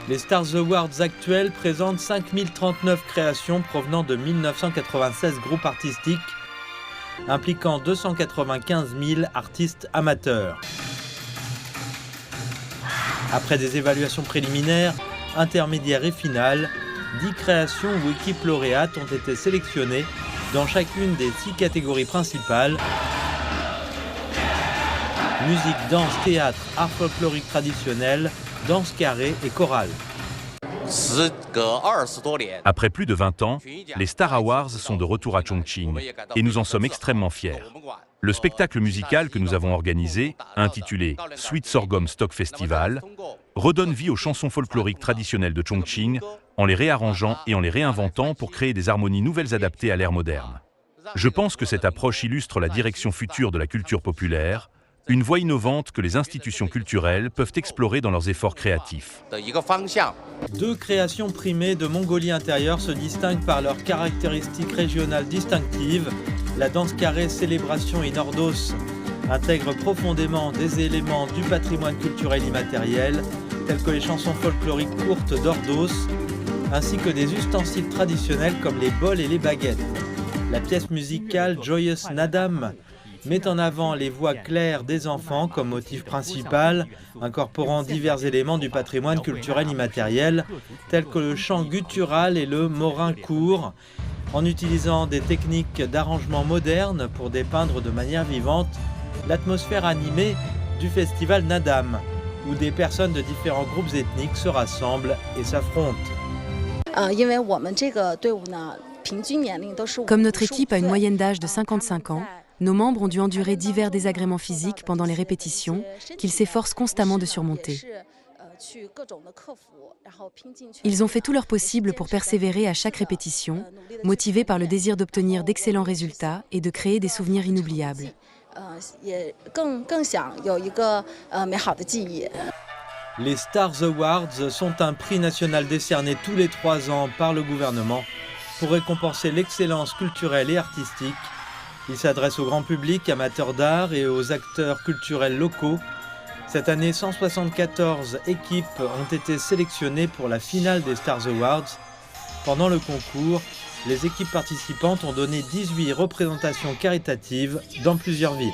Les Stars Awards actuels présentent 5039 créations provenant de 1996 groupes artistiques, impliquant 295 000 artistes amateurs. Après des évaluations préliminaires, intermédiaires et finales, 10 créations ou équipes lauréates ont été sélectionnées dans chacune des 6 catégories principales: musique, danse, théâtre, art folklorique traditionnel, danse carrée et chorale. Après plus de 20 ans, les Star Awards sont de retour à Chongqing et nous en sommes extrêmement fiers. Le spectacle musical que nous avons organisé, intitulé Sweet Sorghum Stock Festival, redonne vie aux chansons folkloriques traditionnelles de Chongqing en les réarrangeant et en les réinventant pour créer des harmonies nouvelles adaptées à l'ère moderne. Je pense que cette approche illustre la direction future de la culture populaire, une voie innovante que les institutions culturelles peuvent explorer dans leurs efforts créatifs. 2 créations primées de Mongolie intérieure se distinguent par leurs caractéristiques régionales distinctives. La danse carrée Célébration in Ordos intègre profondément des éléments du patrimoine culturel immatériel, tels que les chansons folkloriques courtes d'Ordos, ainsi que des ustensiles traditionnels comme les bols et les baguettes. La pièce musicale Joyous Nadam met en avant les voix claires des enfants comme motif principal, incorporant divers éléments du patrimoine culturel immatériel, tels que le chant guttural et le morin court, en utilisant des techniques d'arrangement modernes pour dépeindre de manière vivante l'atmosphère animée du festival Nadam, où des personnes de différents groupes ethniques se rassemblent et s'affrontent. Comme notre équipe a une moyenne d'âge de 55 ans, nos membres ont dû endurer divers désagréments physiques pendant les répétitions qu'ils s'efforcent constamment de surmonter. Ils ont fait tout leur possible pour persévérer à chaque répétition, motivés par le désir d'obtenir d'excellents résultats et de créer des souvenirs inoubliables. Les Stars Awards sont un prix national décerné tous les 3 ans par le gouvernement pour récompenser l'excellence culturelle et artistique. Il s'adresse au grand public, amateurs d'art et aux acteurs culturels locaux. Cette année, 174 équipes ont été sélectionnées pour la finale des Stars Awards. Pendant le concours, les équipes participantes ont donné 18 représentations caritatives dans plusieurs villes.